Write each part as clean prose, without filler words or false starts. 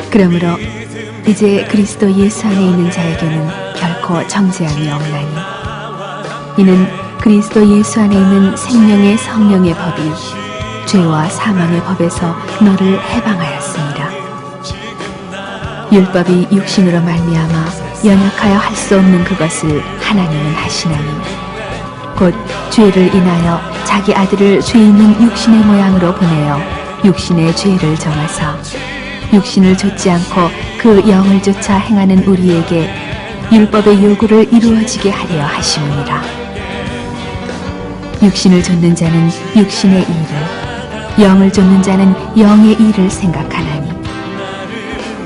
그러므로 이제 그리스도 예수 안에 있는 자에게는 결코 정죄함이 없나니 이는 그리스도 예수 안에 있는 생명의 성령의 법이 죄와 사망의 법에서 너를 해방하였습니다. 율법이 육신으로 말미암아 연약하여 할 수 없는 그것을 하나님은 하시나니 곧 죄를 인하여 자기 아들을 죄 있는 육신의 모양으로 보내어 육신의 죄를 정하사 육신을 좇지 않고 그 영을 쫓아 행하는 우리에게 율법의 요구를 이루어지게 하려 하심이니라. 육신을 좇는 자는 육신의 일을, 영을 좇는 자는 영의 일을 생각하나니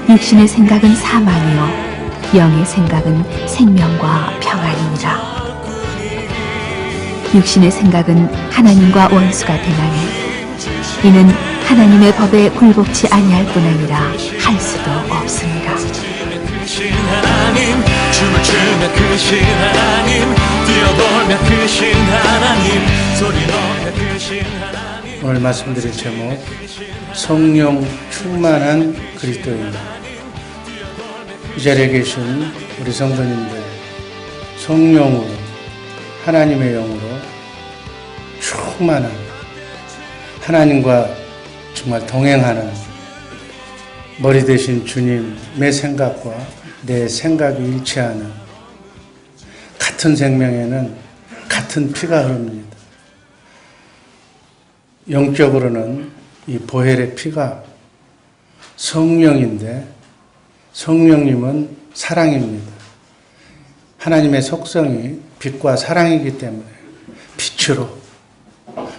육신의 생각은 사망이요 영의 생각은 생명과 평안이니라. 육신의 생각은 하나님과 원수가 되나니 이는 하나님의 법에 굴복치 아니할 뿐 아니라 할 수도 없습니다. 오늘 말씀드릴 제목 성령 충만한 그리스도인. 이 자리에 계신 우리 성도님들 성령으로 하나님의 영으로 충만한 하나님과 정말 동행하는 머리 대신 주님의 생각과 내 생각이 일치하는 같은 생명에는 같은 피가 흐릅니다. 영적으로는 이 보혈의 피가 성령인데 성령님은 사랑입니다. 하나님의 속성이 빛과 사랑이기 때문에 빛으로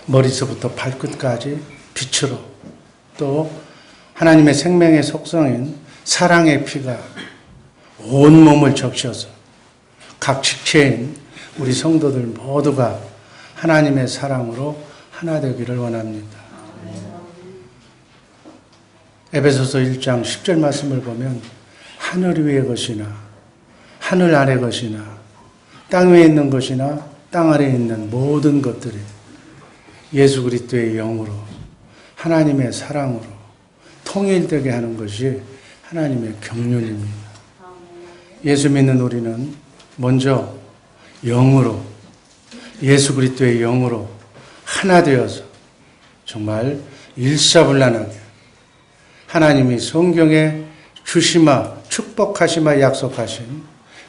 머리서부터 발끝까지 빛으로 또 하나님의 생명의 속성인 사랑의 피가 온몸을 적셔서 각 지체인 우리 성도들 모두가 하나님의 사랑으로 하나 되기를 원합니다. 에베소서 1장 10절 말씀을 보면 하늘 위의 것이나 하늘 아래 것이나 땅 위에 있는 것이나 땅 아래에 있는 모든 것들이 예수 그리스도의 영으로 하나님의 사랑으로 통일되게 하는 것이 하나님의 경륜입니다. 예수 믿는 우리는 먼저 영으로 예수 그리스도의 영으로 하나 되어서 정말 일사불란하게 하나님이 성경에 주시마 축복하시마 약속하신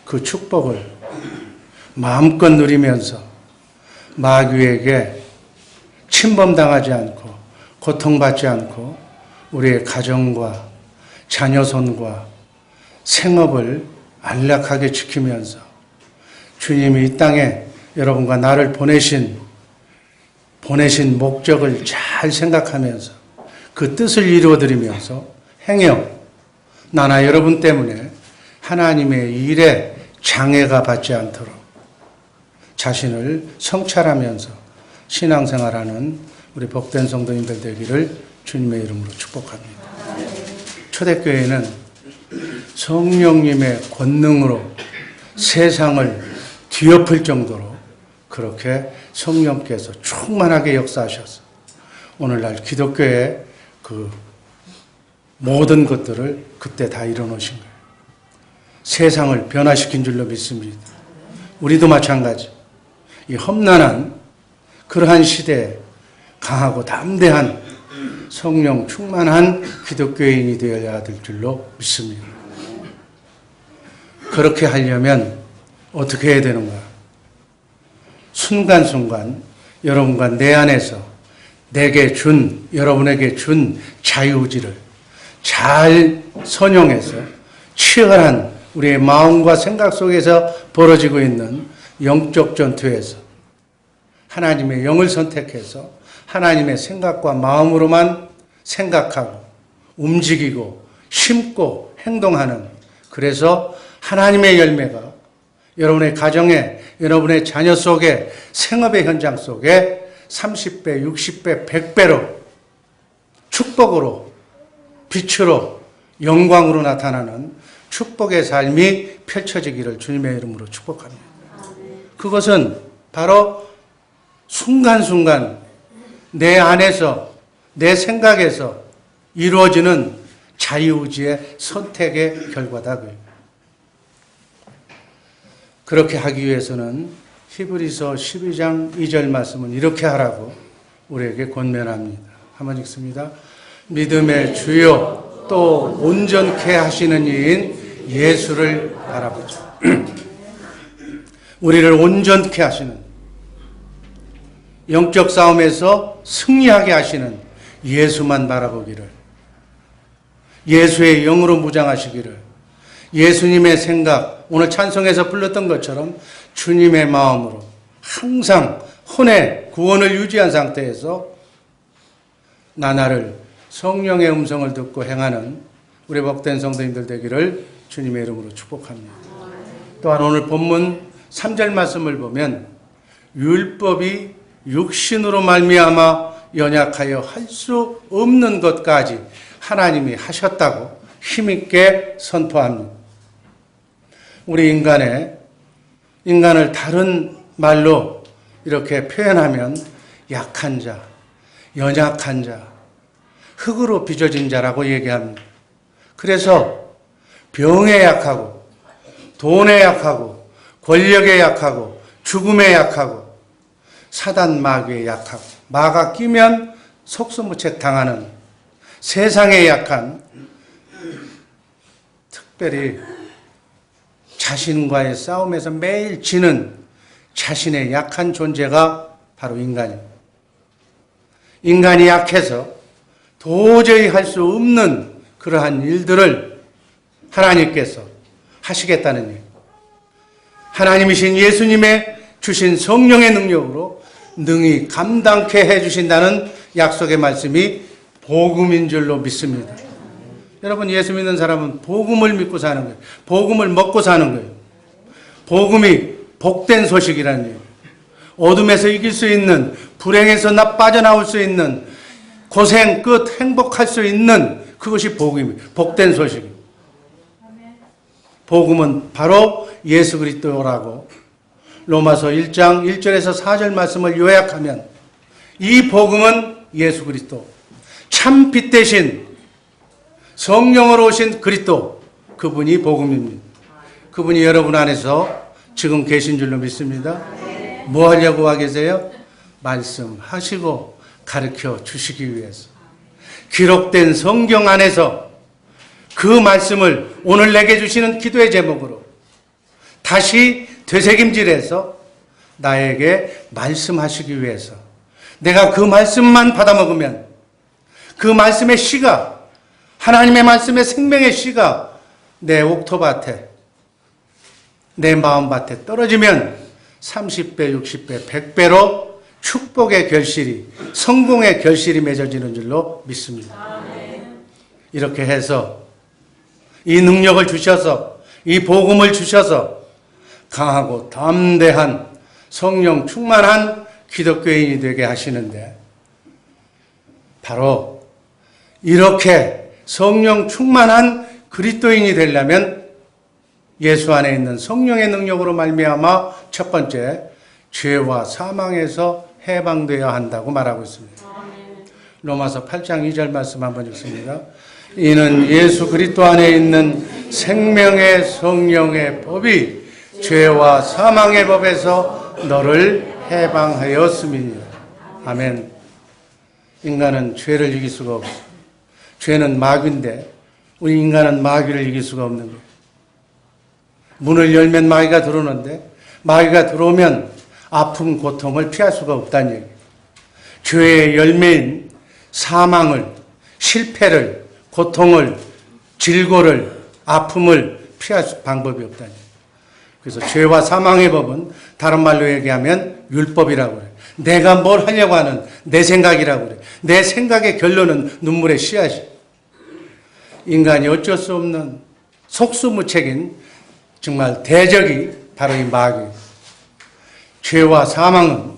그 축복을 마음껏 누리면서 마귀에게 침범당하지 않고 고통받지 않고 우리의 가정과 자녀손과 생업을 안락하게 지키면서 주님이 이 땅에 여러분과 나를 보내신 목적을 잘 생각하면서 그 뜻을 이루어드리면서 행여 나나 여러분 때문에 하나님의 일에 장애가 받지 않도록 자신을 성찰하면서 신앙생활하는 우리 복된 성도님들 되기를 주님의 이름으로 축복합니다. 초대교회는 성령님의 권능으로 세상을 뒤엎을 정도로 그렇게 성령께서 충만하게 역사하셔서 오늘날 기독교의 그 모든 것들을 그때 다 이뤄놓으신 거예요. 세상을 변화시킨 줄로 믿습니다. 우리도 마찬가지. 이 험난한 그러한 시대에 강하고 담대한 성령 충만한 기독교인이 되어야 될 줄로 믿습니다. 그렇게 하려면 어떻게 해야 되는가? 순간순간 여러분과 내 안에서 여러분에게 준 자유의지를 잘 선용해서 치열한 우리의 마음과 생각 속에서 벌어지고 있는 영적 전투에서 하나님의 영을 선택해서 하나님의 생각과 마음으로만 생각하고 움직이고 심고 행동하는, 그래서 하나님의 열매가 여러분의 가정에, 여러분의 자녀 속에, 생업의 현장 속에 30배, 60배, 100배로 축복으로, 빛으로, 영광으로 나타나는 축복의 삶이 펼쳐지기를 주님의 이름으로 축복합니다. 그것은 바로 순간순간 내 안에서, 내 생각에서 이루어지는 자유의지의 선택의 결과다. 그렇게 하기 위해서는 히브리서 12장 2절 말씀은 이렇게 하라고 우리에게 권면합니다. 한번 읽습니다. 믿음의 주요 또 온전케 하시는 이인 예수를 바라보자. 우리를 온전케 하시는, 영적 싸움에서 승리하게 하시는 예수만 바라보기를, 예수의 영으로 무장하시기를, 예수님의 생각, 오늘 찬송에서 불렀던 것처럼 주님의 마음으로 항상 혼의 구원을 유지한 상태에서 나날을 성령의 음성을 듣고 행하는 우리 복된 성도님들 되기를 주님의 이름으로 축복합니다. 또한 오늘 본문 3절 말씀을 보면 율법이 육신으로 말미암아 연약하여 할 수 없는 것까지 하나님이 하셨다고 힘있게 선포합니다. 우리 인간을 다른 말로 이렇게 표현하면 약한 자, 연약한 자, 흙으로 빚어진 자라고 얘기합니다. 그래서 병에 약하고 돈에 약하고 권력에 약하고 죽음에 약하고 사단 마귀에 약하고 마가 끼면 속수무책 당하는 세상에 약한, 특별히 자신과의 싸움에서 매일 지는 자신의 약한 존재가 바로 인간입니다. 인간이 약해서 도저히 할 수 없는 그러한 일들을 하나님께서 하시겠다는 일. 하나님이신 예수님의 주신 성령의 능력으로 능히 감당케 해주신다는 약속의 말씀이 복음인 줄로 믿습니다. 여러분, 예수 믿는 사람은 복음을 믿고 사는 거예요. 복음을 먹고 사는 거예요. 복음이 복된 소식이라는 얘기예요. 어둠에서 이길 수 있는, 불행에서 빠져나올 수 있는, 고생 끝 행복할 수 있는 그것이 복음이에요. 복된 소식이에요. 복음은 바로 예수 그리스도라고 로마서 1장 1절에서 4절 말씀을 요약하면 이 복음은 예수 그리스도, 참 빛 대신 성령으로 오신 그리스도, 그분이 복음입니다. 그분이 여러분 안에서 지금 계신 줄로 믿습니다. 뭐 하려고 와 계세요? 말씀하시고 가르쳐 주시기 위해서. 기록된 성경 안에서 그 말씀을 오늘 내게 주시는 기도의 제목으로 다시 되새김질해서 나에게 말씀하시기 위해서, 내가 그 말씀만 받아먹으면 그 말씀의 씨가, 하나님의 말씀의 생명의 씨가 내 옥토밭에, 내 마음밭에 떨어지면 30배, 60배, 100배로 축복의 결실이, 성공의 결실이 맺어지는 줄로 믿습니다. 이렇게 해서 이 능력을 주셔서, 이 복음을 주셔서 강하고 담대한 성령 충만한 기독교인이 되게 하시는데, 바로 이렇게 성령 충만한 그리스도인이 되려면 예수 안에 있는 성령의 능력으로 말미암아 첫 번째, 죄와 사망에서 해방되어야 한다고 말하고 있습니다. 로마서 8장 2절 말씀 한번 읽습니다. 이는 예수 그리스도 안에 있는 생명의 성령의 법이 죄와 사망의 법에서 너를 해방하였음이니라. 아멘. 인간은 죄를 이길 수가 없어. 죄는 마귀인데 우리 인간은 마귀를 이길 수가 없는 거예요. 문을 열면 마귀가 들어오는데 마귀가 들어오면 아픔, 고통을 피할 수가 없다는 얘기예요. 죄의 열매인 사망을, 실패를, 고통을, 질고를, 아픔을 피할 방법이 없다는 얘기예요. 그래서 죄와 사망의 법은 다른 말로 얘기하면 율법이라고 그래요. 내가 뭘 하려고 하는 내 생각이라고 그래요. 내 생각의 결론은 눈물의 씨앗이. 인간이 어쩔 수 없는 속수무책인 정말 대적이 바로 이 마귀. 죄와 사망은,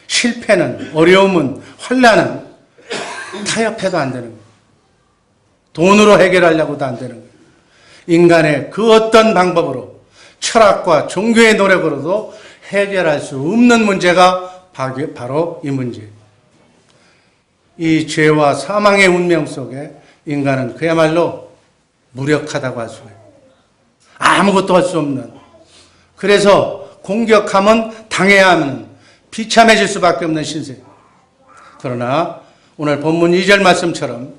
실패는, 어려움은, 환난은 타협해도 안 되는 거예요. 돈으로 해결하려고도 안 되는 거예요. 인간의 그 어떤 방법으로, 철학과 종교의 노력으로도 해결할 수 없는 문제가 바로 이 문제예요. 이 죄와 사망의 운명 속에 인간은 그야말로 무력하다고 할 수가 있어요. 아무것도 할 수 없는. 그래서 공격하면 당해야 하는 비참해질 수밖에 없는 신세. 그러나 오늘 본문 2절 말씀처럼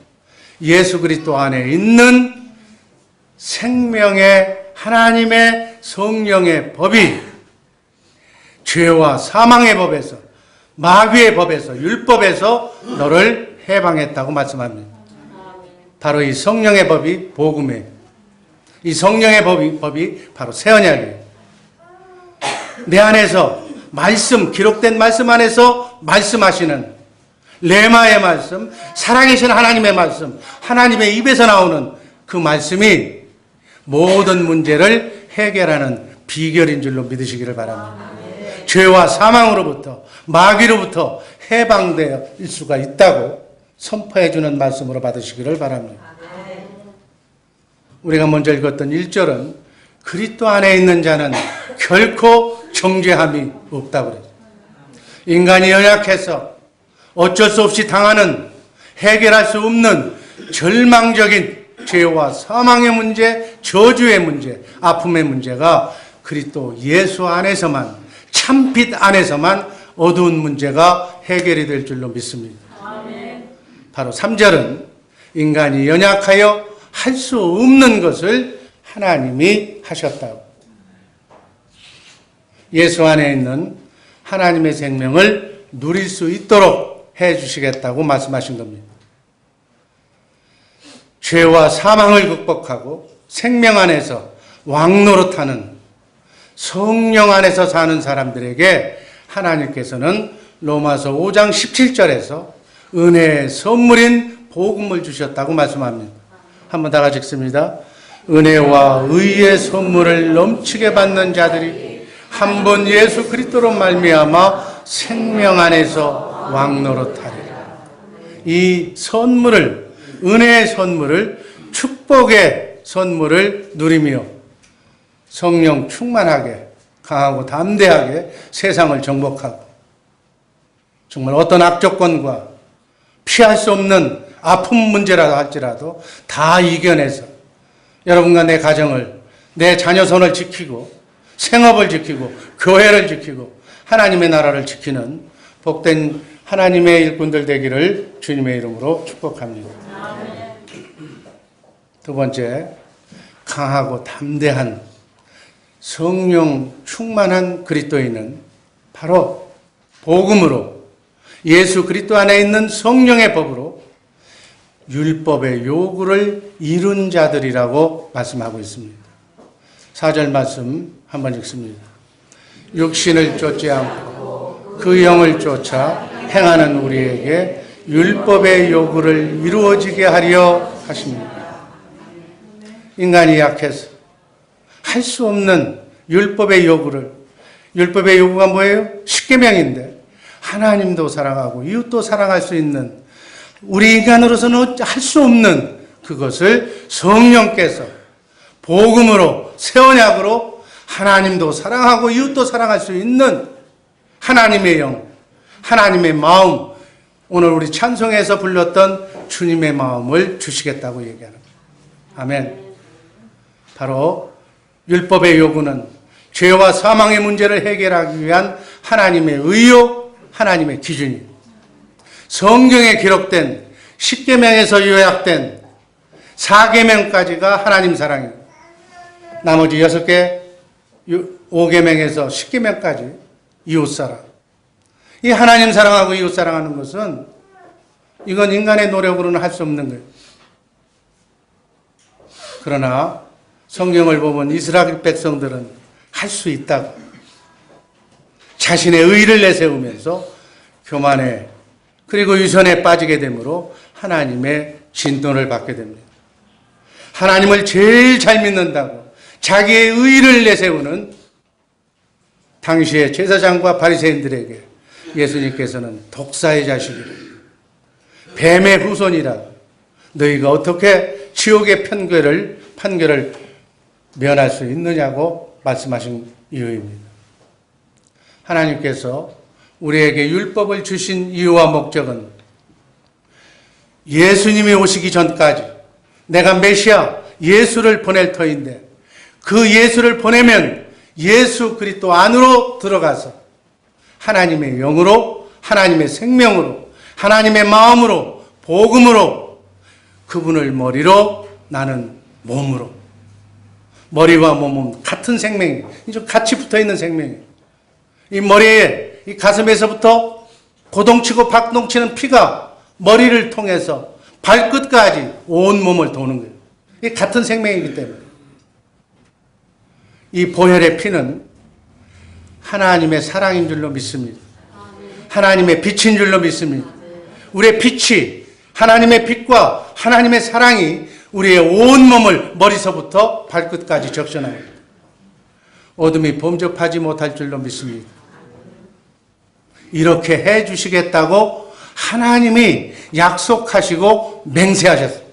예수 그리스도 안에 있는 생명의 하나님의 성령의 법이 죄와 사망의 법에서, 마귀의 법에서, 율법에서 너를 해방했다고 말씀합니다. 바로 이 성령의 법이 복음이에요. 이 성령의 법이 바로 새 언약이에요. 내 안에서 말씀, 기록된 말씀 안에서 말씀하시는 레마의 말씀, 살아계신 하나님의 말씀, 하나님의 입에서 나오는 그 말씀이 모든 문제를 해결하는 비결인 줄로 믿으시기를 바랍니다. 죄와 사망으로부터, 마귀로부터 해방될 수가 있다고 선포해 주는 말씀으로 받으시기를 바랍니다. 우리가 먼저 읽었던 1절은 그리스도 안에 있는 자는 결코 정죄함이 없다고 그랬어요. 인간이 연약해서 어쩔 수 없이 당하는, 해결할 수 없는 절망적인 죄와 사망의 문제, 저주의 문제, 아픔의 문제가 그리스도 예수 안에서만, 참빛 안에서만 어두운 문제가 해결이 될 줄로 믿습니다. 바로 3절은 인간이 연약하여 할 수 없는 것을 하나님이 하셨다고. 예수 안에 있는 하나님의 생명을 누릴 수 있도록 해 주시겠다고 말씀하신 겁니다. 죄와 사망을 극복하고 생명 안에서 왕노릇하는 성령 안에서 사는 사람들에게 하나님께서는 로마서 5장 17절에서 은혜의 선물인 복음을 주셨다고 말씀합니다. 한번 다 같이 읽습니다. 은혜와 의의 선물을 넘치게 받는 자들이 한 번 예수 그리스도로 말미암아 생명 안에서 왕노릇하리라. 이 선물을, 은혜의 선물을, 축복의 선물을 누리며 성령 충만하게, 강하고 담대하게 세상을 정복하고 정말 어떤 악조건과 피할 수 없는 아픈 문제라도 할지라도 다 이겨내서 여러분과 내 가정을, 내 자녀 손을 지키고 생업을 지키고 교회를 지키고 하나님의 나라를 지키는 복된 하나님의 일꾼들 되기를 주님의 이름으로 축복합니다. 두 번째, 강하고 담대한 성령 충만한 그리스도인은 바로 복음으로, 예수 그리스도 안에 있는 성령의 법으로 율법의 요구를 이룬 자들이라고 말씀하고 있습니다. 4절 말씀 한번 읽습니다. 육신을 쫓지 않고 그 영을 쫓아 행하는 우리에게 율법의 요구를 이루어지게 하려 하십니다. 인간이 약해서 할 수 없는 율법의 요구를, 율법의 요구가 뭐예요? 십계명인데 하나님도 사랑하고 이웃도 사랑할 수 있는, 우리 인간으로서는 할 수 없는 그것을 성령께서 복음으로, 새 언약으로 하나님도 사랑하고 이웃도 사랑할 수 있는 하나님의 영, 하나님의 마음, 오늘 우리 찬송에서 불렀던 주님의 마음을 주시겠다고 얘기하는 거예요. 아멘. 바로 율법의 요구는 죄와 사망의 문제를 해결하기 위한 하나님의 의요, 하나님의 기준이에요. 성경에 기록된 10계명에서 요약된 4계명까지가 하나님 사랑이에요. 나머지 6개, 5계명에서 10계명까지 이웃사랑. 이 하나님 사랑하고 이웃 사랑하는 것은 이건 인간의 노력으로는 할 수 없는 거예요. 그러나 성경을 보면 이스라엘 백성들은 할 수 있다고 자신의 의를 내세우면서 교만에 그리고 유선에 빠지게 되므로 하나님의 진노를 받게 됩니다. 하나님을 제일 잘 믿는다고 자기의 의를 내세우는 당시의 제사장과 바리새인들에게 예수님께서는 독사의 자식이라, 뱀의 후손이라, 너희가 어떻게 지옥의 판결을 면할 수 있느냐고 말씀하신 이유입니다. 하나님께서 우리에게 율법을 주신 이유와 목적은 예수님이 오시기 전까지 내가 메시아 예수를 보낼 터인데 그 예수를 보내면 예수 그리스도 안으로 들어가서 하나님의 영으로, 하나님의 생명으로, 하나님의 마음으로, 복음으로 그분을 머리로 나는 몸으로. 머리와 몸은 같은 생명이에요. 같이 붙어있는 생명이에요. 이 머리에, 이 가슴에서부터 고동치고 박동치는 피가 머리를 통해서 발끝까지 온 몸을 도는 거예요. 이 같은 생명이기 때문에. 이 보혈의 피는 하나님의 사랑인 줄로 믿습니다. 하나님의 빛인 줄로 믿습니다. 우리의 빛이, 하나님의 빛과 하나님의 사랑이 우리의 온 몸을 머리서부터 발끝까지 적셔나갑니다. 어둠이 범접하지 못할 줄로 믿습니다. 이렇게 해 주시겠다고 하나님이 약속하시고 맹세하셨어요.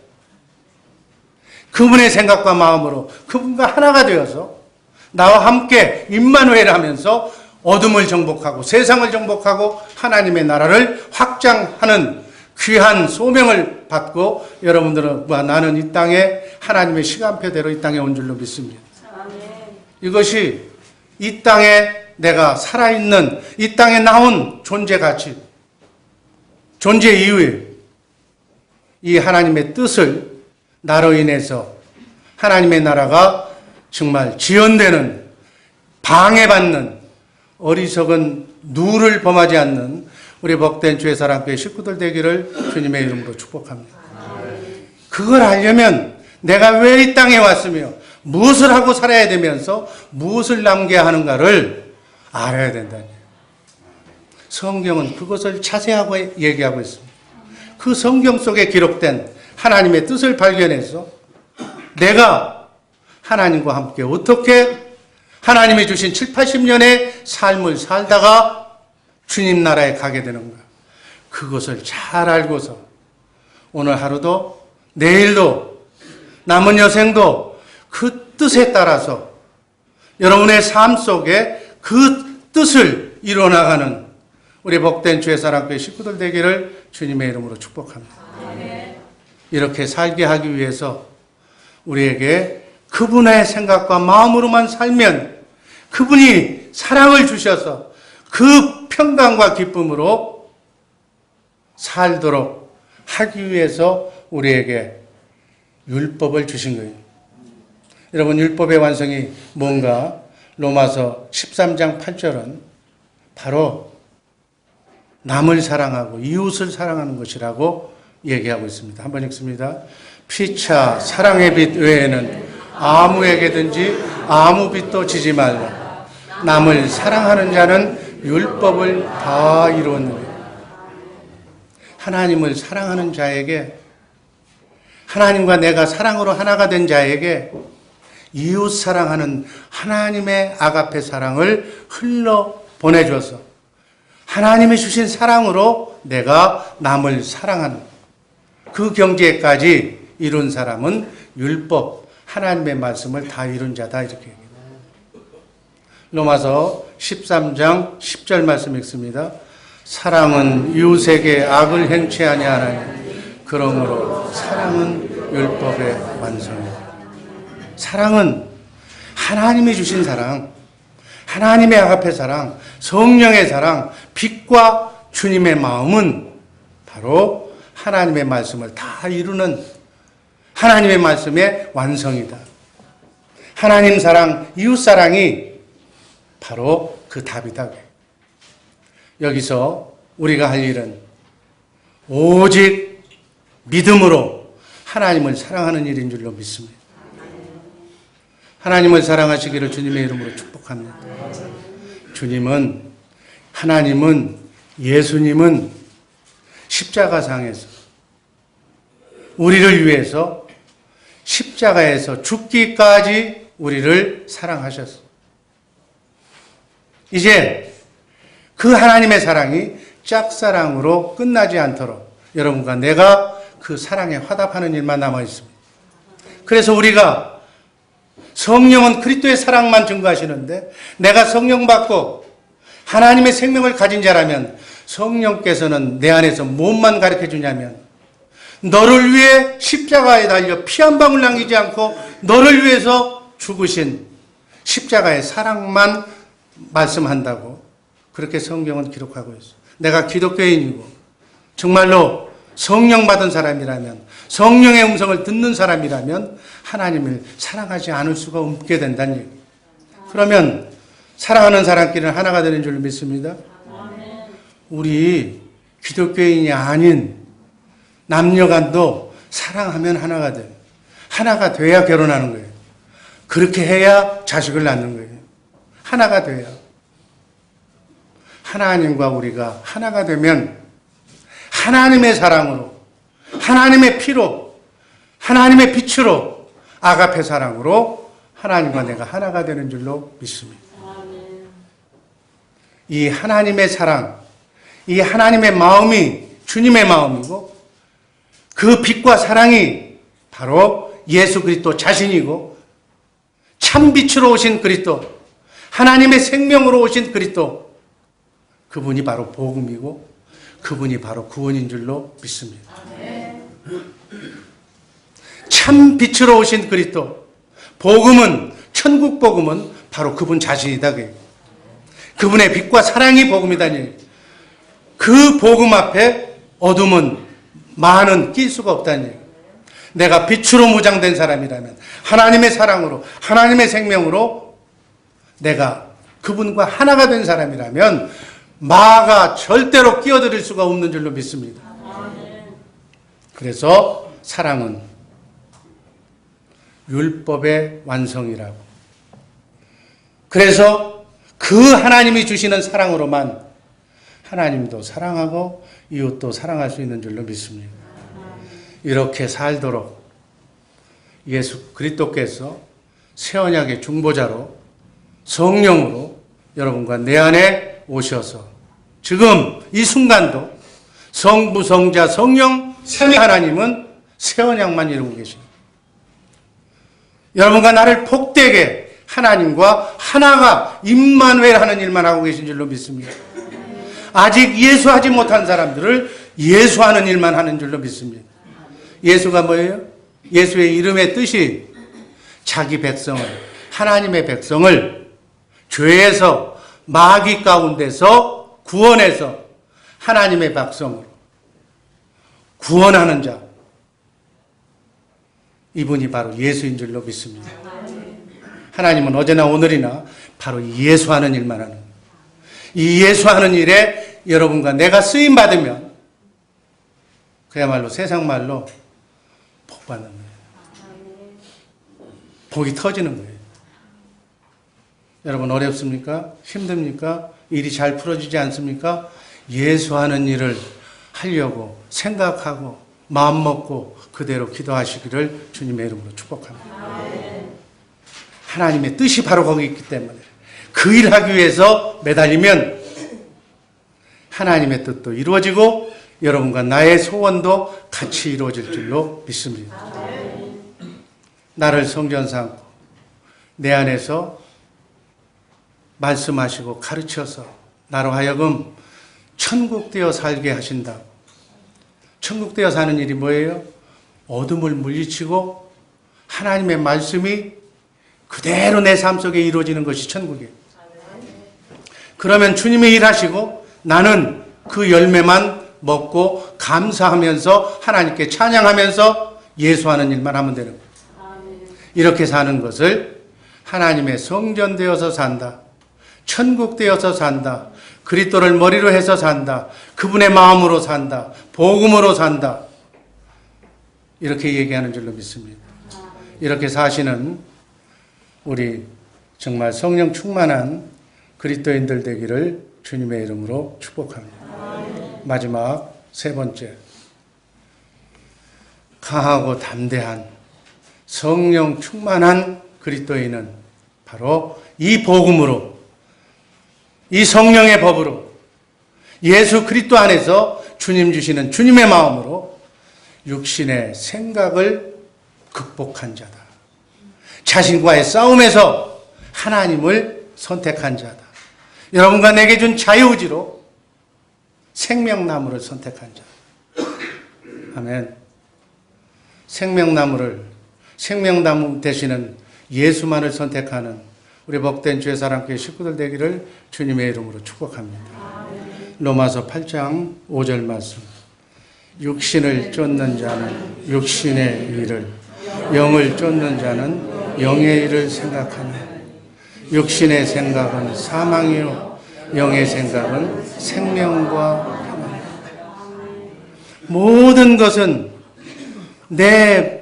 그분의 생각과 마음으로 그분과 하나가 되어서 나와 함께 임마누엘 하면서 어둠을 정복하고 세상을 정복하고 하나님의 나라를 확장하는 귀한 소명을 받고 여러분들은 나는 이 땅에 하나님의 시간표대로 이 땅에 온 줄로 믿습니다. 이것이 이 땅에 내가 살아있는 이 땅에 나온 존재 가치, 존재 이유에 이 하나님의 뜻을 나로 인해서 하나님의 나라가 정말 지연되는, 방해받는 어리석은 누를 범하지 않는 우리 복된 주의 사랑교회 식구들 되기를 주님의 이름으로 축복합니다. 그걸 알려면 내가 왜 이 땅에 왔으며 무엇을 하고 살아야 되면서 무엇을 남겨야 하는가를 알아야 된다니. 성경은 그것을 자세하고 얘기하고 있습니다. 그 성경 속에 기록된 하나님의 뜻을 발견해서 내가 하나님과 함께 어떻게 하나님이 주신 7, 80년의 삶을 살다가 주님 나라에 가게 되는가. 그것을 잘 알고서 오늘 하루도 내일도 남은 여생도 그 뜻에 따라서 여러분의 삶 속에 그 뜻을 이뤄나가는 우리 복된 주의 사랑교회 식구들 되기를 주님의 이름으로 축복합니다. 이렇게 살게 하기 위해서 우리에게 그분의 생각과 마음으로만 살면 그분이 사랑을 주셔서 그 평강과 기쁨으로 살도록 하기 위해서 우리에게 율법을 주신 거예요. 여러분, 율법의 완성이 뭔가? 로마서 13장 8절은 바로 남을 사랑하고 이웃을 사랑하는 것이라고 얘기하고 있습니다. 한번 읽습니다. 피차 사랑의 빛 외에는 아무에게든지 아무 빛도 지지 말라. 남을 사랑하는 자는 율법을 다 이루었느니라. 하나님을 사랑하는 자에게, 하나님과 내가 사랑으로 하나가 된 자에게 이웃 사랑하는 하나님의 아가페 사랑을 흘러 보내줘서 하나님이 주신 사랑으로 내가 남을 사랑하는 그 경지에까지 이룬 사람은 율법, 하나님의 말씀을 다 이룬 자다, 이렇게 얘기합니다. 로마서 13장 10절 말씀 읽습니다. 사랑은 이웃에게 악을 행치 아니하나니 그러므로 사랑은 율법의 완성이다. 사랑은 하나님이 주신 사랑, 하나님의 아가페 사랑, 성령의 사랑, 빛과 주님의 마음은 바로 하나님의 말씀을 다 이루는 하나님의 말씀의 완성이다. 하나님 사랑, 이웃 사랑이 바로 그 답이다. 여기서 우리가 할 일은 오직 믿음으로 하나님을 사랑하는 일인 줄로 믿습니다. 하나님을 사랑하시기를 주님의 이름으로 축복합니다. 주님은, 하나님은, 예수님은 십자가상에서 우리를 위해서 십자가에서 죽기까지 우리를 사랑하셨어. 이제 그 하나님의 사랑이 짝사랑으로 끝나지 않도록 여러분과 내가 그 사랑에 화답하는 일만 남아 있습니다. 그래서 우리가 성령은 그리스도의 사랑만 증거하시는데 내가 성령 받고 하나님의 생명을 가진 자라면 성령께서는 내 안에서 무엇만 가르쳐 주냐면 너를 위해 십자가에 달려 피 한 방울 남기지 않고 너를 위해서 죽으신 십자가의 사랑만 말씀한다고 그렇게 성경은 기록하고 있어요. 내가 기독교인이고 정말로 성령 받은 사람이라면, 성령의 음성을 듣는 사람이라면 하나님을 사랑하지 않을 수가 없게 된다는 얘기예요. 그러면 사랑하는 사람끼리는 하나가 되는 줄 믿습니다. 우리 기독교인이 아닌 남녀간도 사랑하면 하나가 돼요. 하나가 돼야 결혼하는 거예요. 그렇게 해야 자식을 낳는 거예요. 하나가 돼야. 하나님과 우리가 하나가 되면 하나님의 사랑으로, 하나님의 피로, 하나님의 빛으로, 아가페 사랑으로 하나님과 내가 하나가 되는 줄로 믿습니다. 이 하나님의 사랑, 이 하나님의 마음이 주님의 마음이고 그 빛과 사랑이 바로 예수 그리스도 자신이고 참 빛으로 오신 그리스도, 하나님의 생명으로 오신 그리스도, 그분이 바로 복음이고 그분이 바로 구원인 줄로 믿습니다. 참 빛으로 오신 그리스도, 복음은, 천국 복음은 바로 그분 자신이다. 그분의 빛과 사랑이 복음이다니. 그 복음 앞에 어둠은 많은 낄 수가 없다니. 내가 빛으로 무장된 사람이라면, 하나님의 사랑으로, 하나님의 생명으로 내가 그분과 하나가 된 사람이라면 마가 절대로 끼어들일 수가 없는 줄로 믿습니다. 그래서 사랑은 율법의 완성이라고. 그래서 그 하나님이 주시는 사랑으로만 하나님도 사랑하고 이웃도 사랑할 수 있는 줄로 믿습니다. 이렇게 살도록 예수 그리스도께서 새 언약의 중보자로 성령으로 여러분과 내 안에 오셔서 지금 이 순간도 성부, 성자, 성령 삼위 하나님은 새 언약만 이루고 계십니다. 여러분과 나를 복되게 하나님과 하나가 임마누엘 하는 일만 하고 계신 줄로 믿습니다. 아직 예수하지 못한 사람들을 예수하는 일만 하는 줄로 믿습니다. 예수가 뭐예요? 예수의 이름의 뜻이 자기 백성을, 하나님의 백성을 죄에서 마귀 가운데서 구원해서 하나님의 백성으로 구원하는 자, 이분이 바로 예수인 줄로 믿습니다. 하나님은 어제나 오늘이나 바로 예수하는 일만 하는 거예요. 이 예수하는 일에 여러분과 내가 쓰임 받으면 그야말로 세상 말로 복 받는 거예요. 복이 터지는 거예요. 여러분 어렵습니까? 힘듭니까? 일이 잘 풀어지지 않습니까? 예수하는 일을 하려고 생각하고 마음먹고 그대로 기도하시기를 주님의 이름으로 축복합니다. 하나님의 뜻이 바로 거기 있기 때문에 그 일하기 위해서 매달리면 하나님의 뜻도 이루어지고 여러분과 나의 소원도 같이 이루어질 줄로 믿습니다. 나를 성전 삼고 내 안에서 말씀하시고 가르쳐서 나로 하여금 천국 되어 살게 하신다. 천국 되어 사는 일이 뭐예요? 어둠을 물리치고 하나님의 말씀이 그대로 내 삶 속에 이루어지는 것이 천국이에요. 그러면 주님이 일하시고 나는 그 열매만 먹고 감사하면서 하나님께 찬양하면서 예수하는 일만 하면 되는 거예요. 이렇게 사는 것을 하나님의 성전 되어서 산다. 천국 되어서 산다. 그리스도를 머리로 해서 산다. 그분의 마음으로 산다. 복음으로 산다. 이렇게 얘기하는 줄로 믿습니다. 이렇게 사시는 우리 정말 성령 충만한 그리스도인들 되기를 주님의 이름으로 축복합니다. 마지막 세 번째, 강하고 담대한 성령 충만한 그리스도인은 바로 이 복음으로, 이 성령의 법으로, 예수 그리스도 안에서 주님 주시는 주님의 마음으로 육신의 생각을 극복한 자다. 자신과의 싸움에서 하나님을 선택한 자다. 여러분과 내게 준 자유의지로 생명나무를 선택한 자다. 아멘. 생명나무 되시는 예수만을 선택하는 우리 복된 주의사랑교회 식구들 되기를 주님의 이름으로 축복합니다. 로마서 8장 5절 말씀. 육신을 쫓는 자는 육신의 일을, 영을 쫓는 자는 영의 일을 생각하나. 육신의 생각은 사망이요 영의 생각은 생명과 평안이다. 모든 것은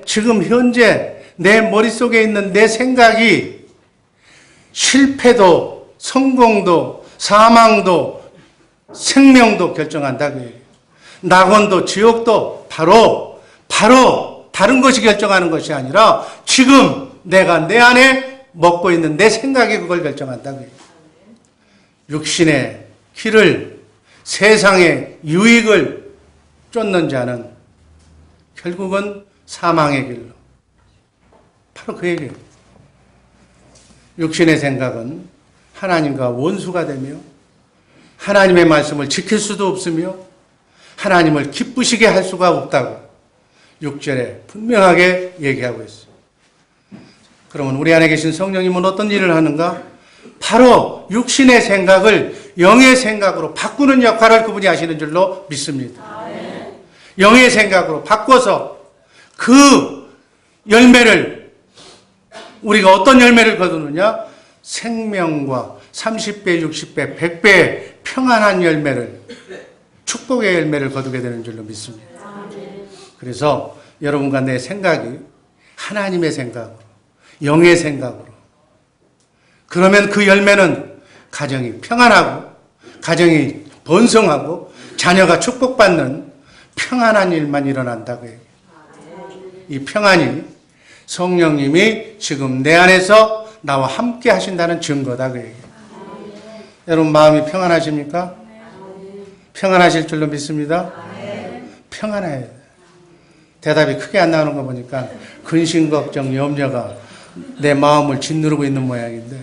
지금 현재 내 머릿속에 있는 내 생각이 실패도 성공도 사망도 생명도 결정한다. 낙원도 지옥도 바로 다른 것이 결정하는 것이 아니라 지금 내가 내 안에 먹고 있는 내 생각이 그걸 결정한다. 육신의 길을, 세상의 유익을 쫓는 자는 결국은 사망의 길로. 바로 그 얘기예요. 육신의 생각은 하나님과 원수가 되며 하나님의 말씀을 지킬 수도 없으며 하나님을 기쁘시게 할 수가 없다고 6절에 분명하게 얘기하고 있어요. 그러면 우리 안에 계신 성령님은 어떤 일을 하는가? 바로 육신의 생각을 영의 생각으로 바꾸는 역할을 그분이 하시는 줄로 믿습니다. 영의 생각으로 바꿔서 그 열매를, 우리가 어떤 열매를 거두느냐? 생명과 30배, 60배, 100배의 평안한 열매를, 축복의 열매를 거두게 되는 줄로 믿습니다. 그래서 여러분과 내 생각이 하나님의 생각으로, 영의 생각으로, 그러면 그 열매는 가정이 평안하고 가정이 번성하고 자녀가 축복받는 평안한 일만 일어난다고 해요. 이 평안이 성령님이 지금 내 안에서 나와 함께 하신다는 증거다 그 얘기예요. 여러분 마음이 평안하십니까? 평안하실 줄로 믿습니다. 평안해야 돼요. 대답이 크게 안 나오는 거 보니까 근심, 걱정, 염려가 내 마음을 짓누르고 있는 모양인데,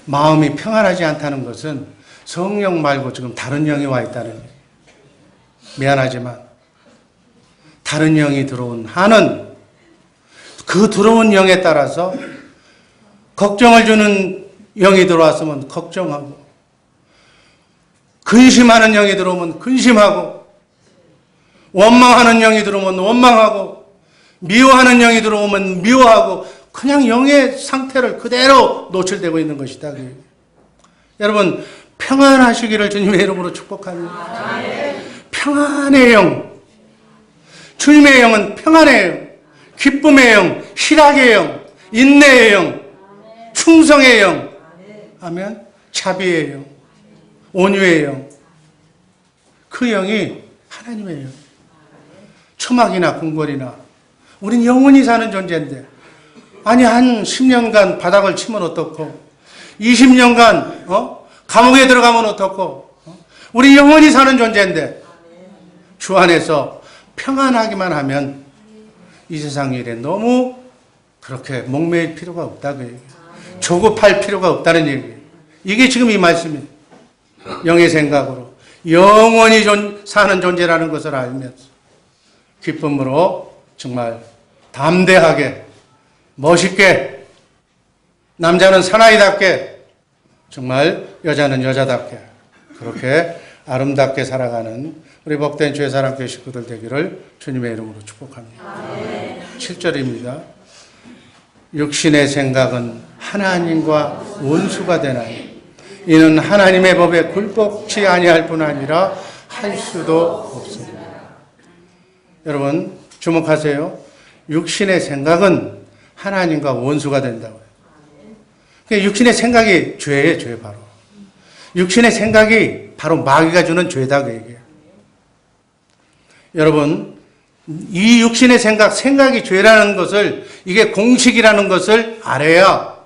마음이 평안하지 않다는 것은 성령 말고 지금 다른 영이 와 있다는 얘기예요. 미안하지만 다른 영이 들어온 한은 그 들어온 영에 따라서 걱정을 주는 영이 들어왔으면 걱정하고, 근심하는 영이 들어오면 근심하고, 원망하는 영이 들어오면 원망하고, 미워하는 영이 들어오면 미워하고, 그냥 영의 상태를 그대로 노출되고 있는 것이다. 여러분 평안하시기를 주님의 이름으로 축복합니다. 평안의 영, 주님의 영은 평안의 영, 기쁨의 영, 희락의 영, 인내의 영, 충성의 영, 아멘. 자비의 영, 온유의 영, 그 영이 하나님의 영. 초막이나 궁궐이나 우린 영원히 사는 존재인데, 아니 한 10년간 바닥을 치면 어떻고, 20년간 감옥에 들어가면 어떻고, 우리 영원히 사는 존재인데 주 안에서 평안하기만 하면 이 세상 일에 너무 그렇게 목매일 필요가 없다고 얘기해요. 조급할 필요가 없다는 얘기예요. 이게 지금 이 말씀이에요. 영의 생각으로 영원히 사는 존재라는 것을 알면서 기쁨으로 정말 담대하게, 멋있게, 남자는 사나이답게, 정말 여자는 여자답게, 그렇게 아름답게 살아가는 우리 복된 주의 사랑교회 식구들 되기를 주님의 이름으로 축복합니다. 7절입니다. 육신의 생각은 하나님과 원수가 되나니 이는 하나님의 법에 굴복치 아니할 뿐 아니라 할 수도 없습니다. 여러분 주목하세요. 육신의 생각은 하나님과 원수가 된다고요. 그러니까 육신의 생각이 죄예요, 죄 바로. 육신의 생각이 바로 마귀가 주는 죄다 그 얘기예요. 여러분, 이 육신의 생각이 죄라는 것을, 이게 공식이라는 것을 알아야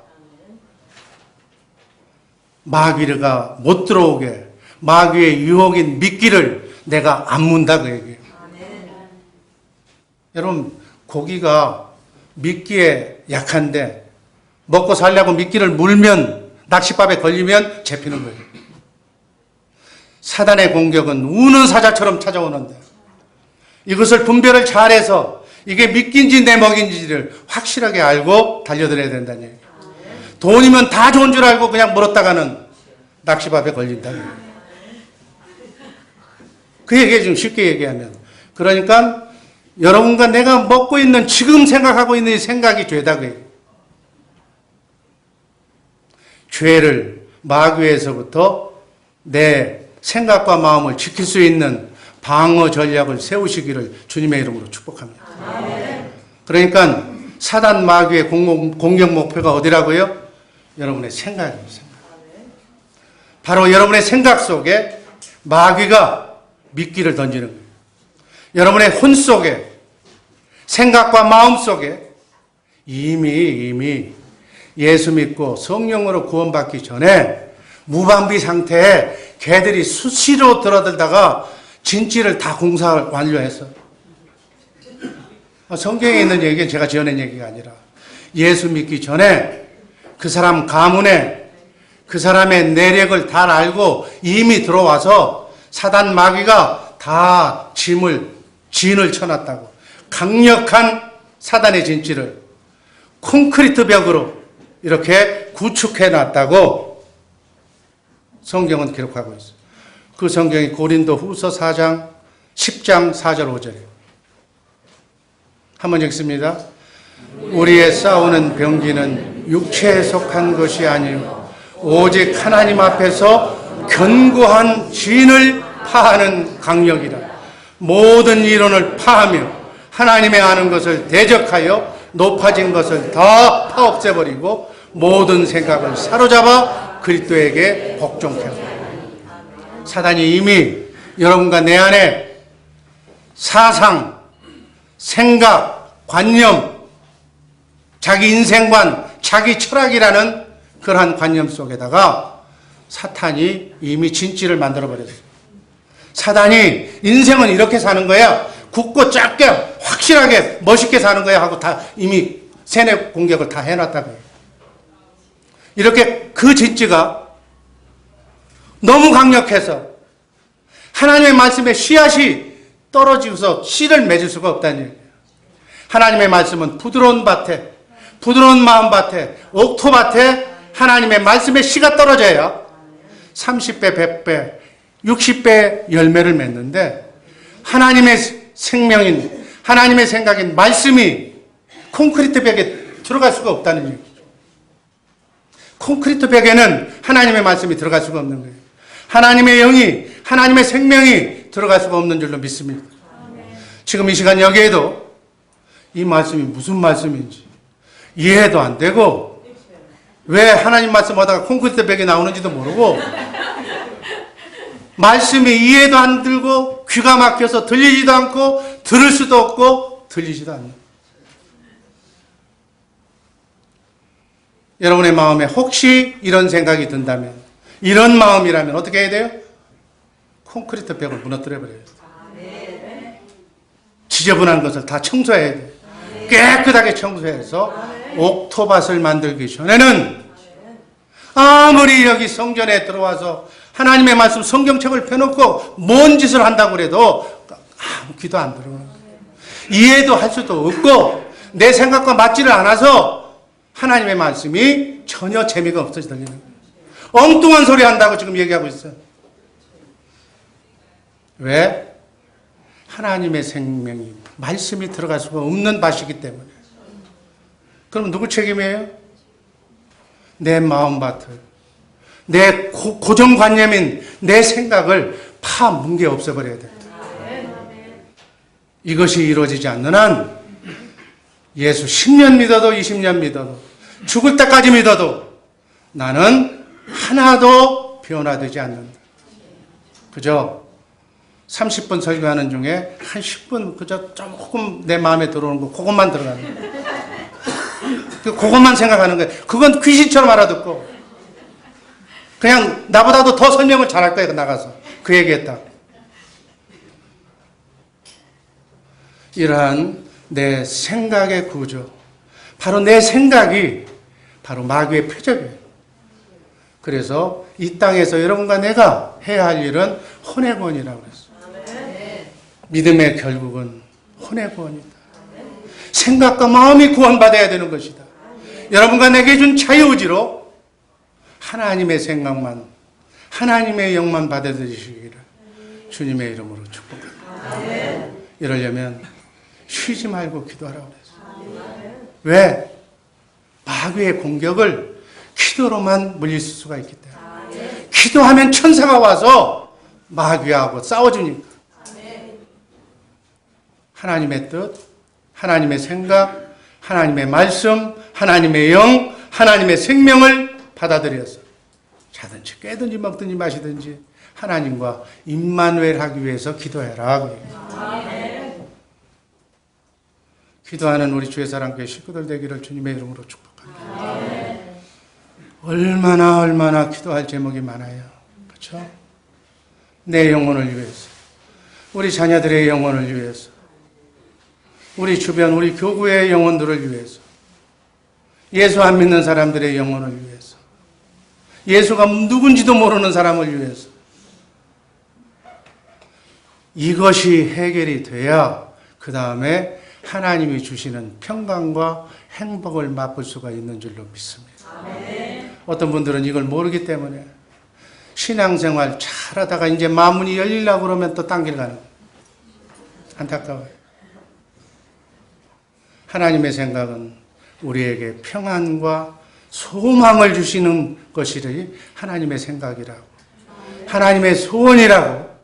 마귀가 못 들어오게, 마귀의 유혹인 미끼를 내가 안 문다 그 얘기예요. 여러분, 고기가 미끼에 약한데 먹고 살려고 미끼를 물면, 낚싯밥에 걸리면 잡히는 거예요. 사단의 공격은 우는 사자처럼 찾아오는데 이것을 분별을 잘해서 이게 미끼인지 내 먹인지를 확실하게 알고 달려들어야 된다는 얘기예요. 돈이면 다 좋은 줄 알고 그냥 물었다가는 낚시밥에 걸린다는 얘기예요. 그 얘기에 좀 쉽게 얘기하면. 그러니까 여러분과 내가 먹고 있는 지금 생각하고 있는 이 생각이 죄다 그예요. 죄를 마귀에서부터 내 생각과 마음을 지킬 수 있는 방어 전략을 세우시기를 주님의 이름으로 축복합니다. 그러니까 사단 마귀의 공격 목표가 어디라고요? 여러분의 생각입니다. 바로 여러분의 생각 속에 마귀가 미끼를 던지는 거예요. 여러분의 혼 속에, 생각과 마음 속에 이미 예수 믿고 성령으로 구원받기 전에 무방비 상태에 개들이 수시로 들어들다가 진지를 다 공사 완료했어. 성경에 있는 얘기는 제가 지어낸 얘기가 아니라 예수 믿기 전에 그 사람 가문에 그 사람의 내력을 다 알고 이미 들어와서 사단 마귀가 다 진을 쳐놨다고. 강력한 사단의 진지를 콘크리트 벽으로 이렇게 구축해 놨다고 성경은 기록하고 있어요. 그 성경이 고린도 후서 4장 10장 4절 5절이에요. 한번 읽습니다. 우리의 싸우는 병기는 육체에 속한 것이 아니요 오직 하나님 앞에서 견고한 진을 파하는 강력이라. 모든 이론을 파하며 하나님의 아는 것을 대적하여 높아진 것을 다 파없애버리고 모든 생각을 사로잡아 그리스도에게 복종케 하고. 사단이 이미 여러분과 내 안에 사상, 생각, 관념, 자기 인생관, 자기 철학이라는 그러한 관념 속에다가 사탄이 이미 진지를 만들어버렸어요. 사단이 인생은 이렇게 사는 거야. 굳고 짧게 확실하게 멋있게 사는 거야 하고 다 이미 세뇌 공격을 다 해놨다고요. 이렇게 그 진지가 너무 강력해서 하나님의 말씀에 씨앗이 떨어지고서 씨를 맺을 수가 없다는 얘기예요. 하나님의 말씀은 부드러운 밭에, 부드러운 마음밭에, 옥토밭에 하나님의 말씀에 씨가 떨어져야 30배, 100배, 60배 열매를 맺는데 하나님의 생명인, 하나님의 생각인 말씀이 콘크리트 벽에 들어갈 수가 없다는 얘기죠. 콘크리트 벽에는 하나님의 말씀이 들어갈 수가 없는 거예요. 하나님의 영이, 하나님의 생명이 들어갈 수가 없는 줄로 믿습니다. 지금 이 시간 여기에도 이 말씀이 무슨 말씀인지 이해도 안 되고 왜 하나님 말씀 하다가 콘크리트 벽이 나오는지도 모르고 말씀이 이해도 안 들고 귀가 막혀서 들리지도 않고 들을 수도 없고 들리지도 않는. 여러분의 마음에 혹시 이런 생각이 든다면, 이런 마음이라면 어떻게 해야 돼요? 콘크리트 벽을 무너뜨려 버려야 돼요. 지저분한 것을 다 청소해야 돼요. 깨끗하게 청소해서 옥토밭을 만들기 전에는 아무리 여기 성전에 들어와서 하나님의 말씀 성경책을 펴놓고 뭔 짓을 한다고 그래도 아무 귀도 안 들어오는 거예요. 이해도 할 수도 없고 내 생각과 맞지를 않아서 하나님의 말씀이 전혀 재미가 없어져 들리는 거예요. 엉뚱한 소리 한다고 지금 얘기하고 있어요. 왜? 하나님의 생명이 말씀이 들어갈 수가 없는 밭이기 때문에. 그럼 누구 책임이에요? 내 마음밭을, 내 고정관념인 내 생각을 파뭉개 없애버려야 됩니다. 이것이 이루어지지 않는 한 예수 10년 믿어도 20년 믿어도 죽을 때까지 믿어도 나는 하나도 변화되지 않는다. 그죠? 30분 설교하는 중에 한 10분 그저 조금 내 마음에 들어오는 거 그것만 들어가는 거예요. 그것만 생각하는 거예요. 그건 귀신처럼 알아듣고 그냥 나보다도 더 설명을 잘할 거예요. 나가서 그 얘기했다. 이러한 내 생각의 구조, 바로 내 생각이 바로 마귀의 표적이에요. 그래서 이 땅에서 여러분과 내가 해야 할 일은 혼의 구원이라고 그랬어요. 믿음의 결국은 혼의 구원이다. 생각과 마음이 구원받아야 되는 것이다. 여러분과 내게 준 자유의지로 하나님의 생각만, 하나님의 영만 받아들이시기를 주님의 이름으로 축복합니다. 이러려면 쉬지 말고 기도하라고 그랬어요. 왜? 마귀의 공격을 기도로만 물리칠 수가 있기 때문에. 기도하면 천사가 와서 마귀하고 싸워주니까. 하나님의 뜻, 하나님의 생각, 하나님의 말씀, 하나님의 영, 하나님의 생명을 받아들여서 자든지 깨든지 먹든지 마시든지 하나님과 임마누엘 하기 위해서 기도해라. 기도하는 우리 주의 사랑교회 식구들 되기를 주님의 이름으로 축복합니다. 얼마나 기도할 제목이 많아요. 그렇죠? 내 영혼을 위해서, 우리 자녀들의 영혼을 위해서, 우리 주변, 우리 교구의 영혼들을 위해서, 예수 안 믿는 사람들의 영혼을 위해서, 예수가 누군지도 모르는 사람을 위해서. 이것이 해결이 돼야 그 다음에 하나님이 주시는 평강과 행복을 맛볼 수가 있는 줄로 믿습니다. 어떤 분들은 이걸 모르기 때문에 신앙생활 잘하다가 이제 마문이 열리려고 그러면 또 딴 길 가는 거예요. 안타까워요. 하나님의 생각은 우리에게 평안과 소망을 주시는 것이니 하나님의 생각이라고, 하나님의 소원이라고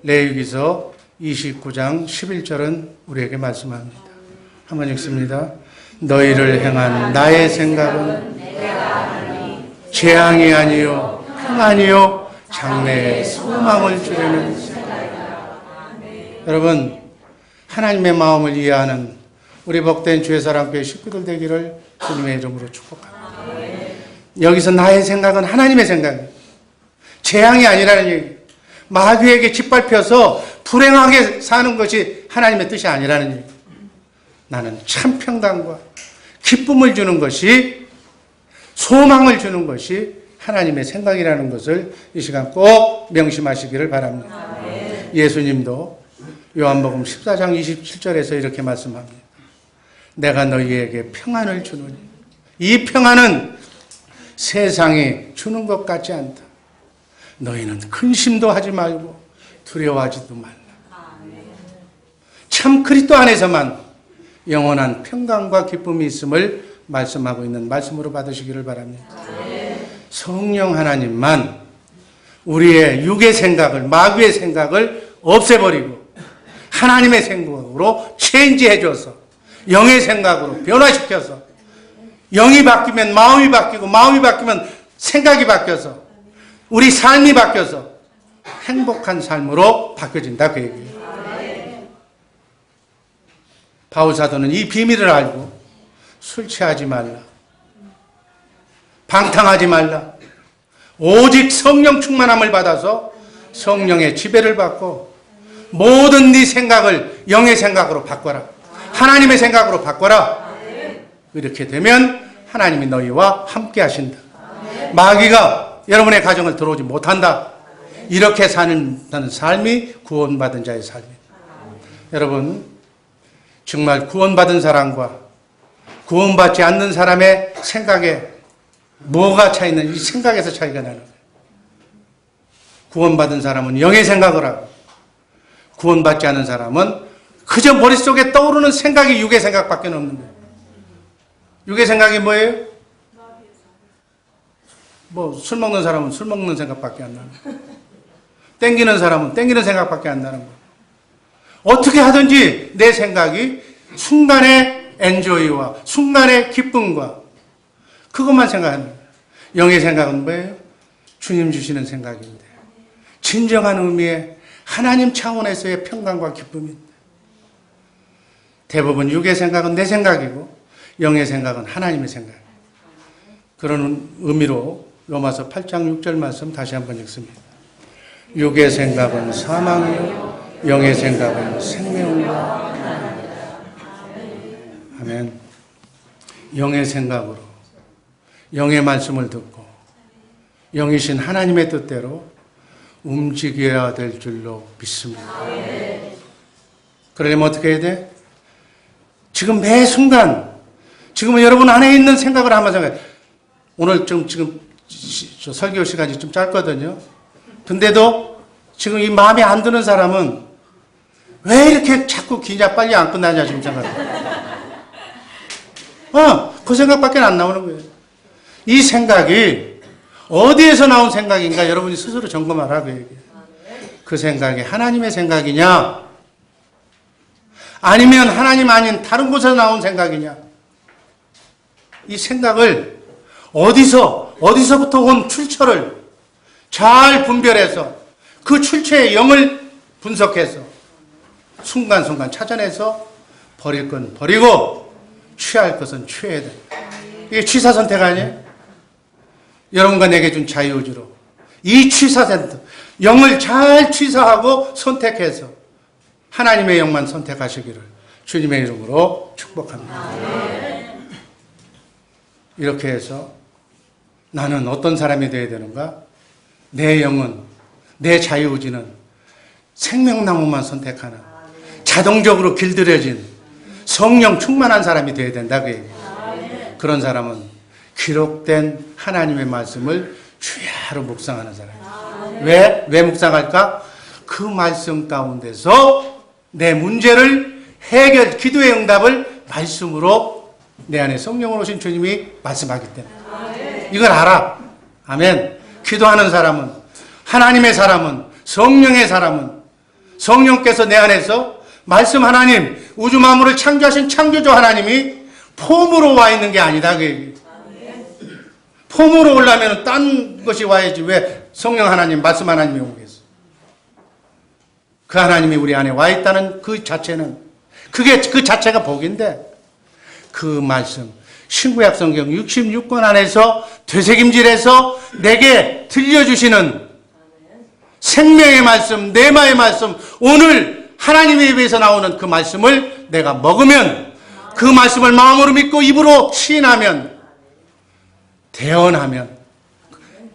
레위기서 29장 11절은 우리에게 말씀합니다. 한번 읽습니다. 너희를 향한 나의 생각은 재앙이 아니요 평안이요 장래의 소망을 주려는 생각이다. 여러분, 하나님의 마음을 이해하는 우리 복된 주의 사랑교회 식구들 되기를 주님의 이름으로 축복합니다. 여기서 나의 생각은 하나님의 생각이에요. 재앙이 아니라는 얘기예요. 마귀에게 짓밟혀서 불행하게 사는 것이 하나님의 뜻이 아니라는 얘기예요. 나는 참 평강과 기쁨을 주는 것이, 소망을 주는 것이 하나님의 생각이라는 것을 이 시간 꼭 명심하시기를 바랍니다. 예수님도 요한복음 14장 27절에서 이렇게 말씀합니다. 내가 너희에게 평안을 주노니 이 평안은 세상이 주는 것 같지 않다. 너희는 근심도 하지 말고 두려워하지도 말라. 참 그리스도 안에서만 영원한 평강과 기쁨이 있음을 말씀하고 있는 말씀으로 받으시기를 바랍니다. 성령 하나님만 우리의 육의 생각을, 마귀의 생각을 없애버리고 하나님의 생각으로 체인지해줘서 영의 생각으로 변화시켜서 영이 바뀌면 마음이 바뀌고 마음이 바뀌면 생각이 바뀌어서 우리 삶이 바뀌어서 행복한 삶으로 바뀌어진다 그 얘기예요. 바울 사도는 이 비밀을 알고 술 취하지 말라, 방탕하지 말라, 오직 성령 충만함을 받아서 성령의 지배를 받고 모든 네 생각을 영의 생각으로 바꿔라, 하나님의 생각으로 바꿔라. 이렇게 되면 하나님이 너희와 함께 하신다. 마귀가 여러분의 가정을 들어오지 못한다. 이렇게 사는 삶이 구원받은 자의 삶입니다. 여러분, 정말 구원받은 사람과 구원받지 않는 사람의 생각에 뭐가 차이는, 이 생각에서 차이가 나는 거예요. 구원받은 사람은 영의 생각을 하고 구원받지 않은 사람은 그저 머릿속에 떠오르는 생각이 육의 생각밖에 없는 거예요. 육의 생각이 뭐예요? 술 먹는 사람은 술 먹는 생각밖에 안 나는 거예요. 땡기는 사람은 땡기는 생각밖에 안 나는 거예요. 어떻게 하든지 내 생각이 순간의 엔조이와 순간의 기쁨과 그것만 생각하는 거예요. 영의 생각은 뭐예요? 주님 주시는 생각인데 진정한 의미의 하나님 차원에서의 평강과 기쁨입니다. 대부분 육의 생각은 내 생각이고 영의 생각은 하나님의 생각이에요. 그런 의미로 로마서 8장 6절 말씀 다시 한번 읽습니다. 육의 생각은 사망이요 영의 생각은 생명이라. 아멘. 영의 생각으로 영의 말씀을 듣고 영이신 하나님의 뜻대로 움직여야 될 줄로 믿습니다. 그러려면 어떻게 해야 돼? 지금 매 순간, 지금은 여러분 안에 있는 생각을 한번 생각해. 오늘 지금 설교 시간이 좀 짧거든요. 근데도 지금 이 마음에 안 드는 사람은 왜 이렇게 자꾸 기냐, 빨리 안 끝나냐, 지금 생각해. 그 생각밖에 안 나오는 거예요. 이 생각이 어디에서 나온 생각인가 여러분이 스스로 점검하라고 얘기해요. 그 생각이 하나님의 생각이냐? 아니면 하나님 아닌 다른 곳에서 나온 생각이냐? 이 생각을 어디서부터 온 출처를 잘 분별해서 그 출처의 영을 분석해서 순간순간 찾아내서 버릴 건 버리고 취할 것은 취해야 돼. 이게 취사 선택 아니에요? 여러분과 내게 준 자유의지로 이 취사 선택, 영을 잘 취사하고 선택해서 하나님의 영만 선택하시기를 주님의 이름으로 축복합니다. 이렇게 해서 나는 어떤 사람이 되어야 되는가? 내 영은, 내 자유의지는 생명나무만 선택하는 자동적으로 길들여진 성령 충만한 사람이 되어야 된다고 얘기해요. 그런 사람은 기록된 하나님의 말씀을 주야로 묵상하는 사람이에요. 왜 묵상할까? 그 말씀 가운데서 내 문제를 기도의 응답을 말씀으로 내 안에 성령으로 오신 주님이 말씀하기 때문에. 이걸 알아. 아멘. 기도하는 사람은, 하나님의 사람은, 성령의 사람은, 성령께서 내 안에서 말씀 하나님, 우주 만물을 창조하신 창조주 하나님이 폼으로 와 있는 게 아니다. 그 얘기. 폼으로 오려면 딴 것이 와야지 왜 성령 하나님, 말씀 하나님이 오겠어. 그 하나님이 우리 안에 와 있다는 그 자체는, 그 자체가 복인데, 그 말씀, 신구약 성경 66권 안에서 되새김질해서 내게 들려주시는 생명의 말씀, 내마의 말씀, 오늘 하나님의 입에서 나오는 그 말씀을 내가 먹으면, 그 말씀을 마음으로 믿고 입으로 시인하면, 대언하면,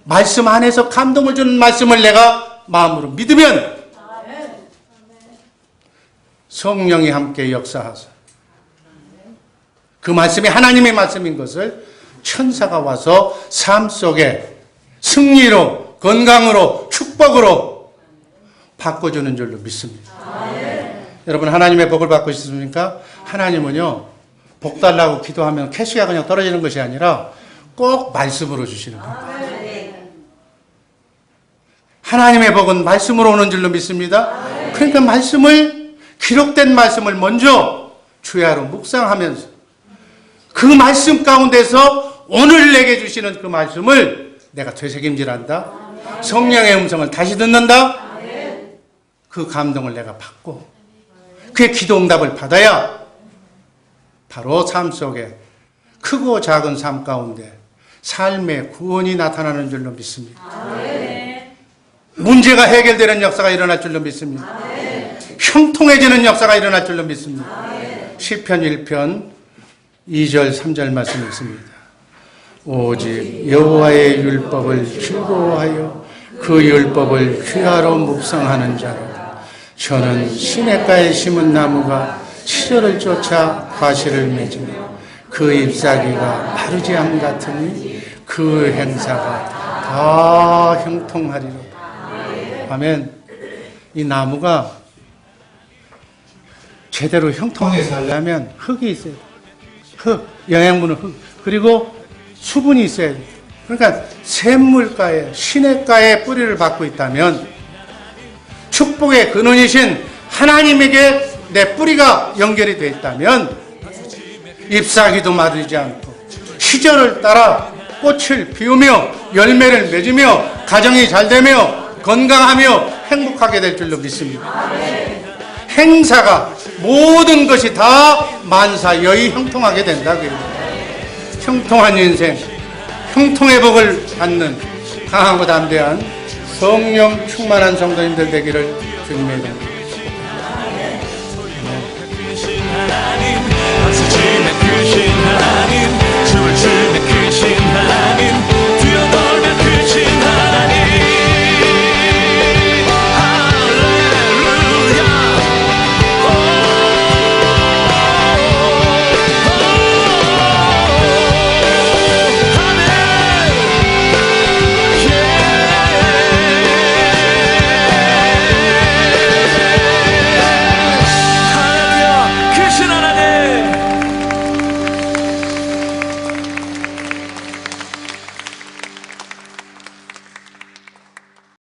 말씀 안에서 감동을 주는 말씀을 내가 마음으로 믿으면 성령이 함께 역사하사 그 말씀이 하나님의 말씀인 것을 천사가 와서 삶 속에 승리로, 건강으로, 축복으로 바꿔주는 줄로 믿습니다. 여러분 하나님의 복을 받고 싶습니까? 하나님은요, 복 달라고 기도하면 캐시가 그냥 떨어지는 것이 아니라 꼭 말씀으로 주시는 겁니다. 하나님의 복은 말씀으로 오는 줄로 믿습니다. 그러니까 말씀을, 기록된 말씀을 먼저 주야로 묵상하면서 그 말씀 가운데서 오늘 내게 주시는 그 말씀을 내가 되새김질한다. 성령의 음성을 다시 듣는다. 그 감동을 내가 받고 그의 기도 응답을 받아야 바로 삶 속에 크고 작은 삶 가운데 삶의 구원이 나타나는 줄로 믿습니다. 문제가 해결되는 역사가 일어날 줄로 믿습니다. 형통해지는 역사가 일어날 줄로 믿습니다. 시편 1편 2절 3절 말씀 있습니다. 오직 여호와의 율법을 즐거워하여 그 율법을 귀하로 묵상하는 자로 저는 시냇가에 심은 나무가 시절을 쫓아 과실을 맺으며 그 잎사귀가 마르지 않 같으니 그 행사가 다 형통하리로다. 아멘. 이 나무가 제대로 형통해서 하려면 흙이 있어야 돼. 흙, 영양분은 흙, 그리고 수분이 있어야 돼. 그러니까 샘물가에, 시냇가에 뿌리를 받고 있다면 축복의 근원이신 하나님에게 내 뿌리가 연결이 되어 있다면 잎사귀도 마르지 않고 시절을 따라 꽃을 피우며 열매를 맺으며 가정이 잘 되며 건강하며 행복하게 될 줄로 믿습니다. 행사가 모든 것이 다 만사여의 형통하게 된다고요. 형통한 인생, 형통의 복을 받는 강하고 담대한 성령 충만한 성도님들 되기를 주님의 이름으로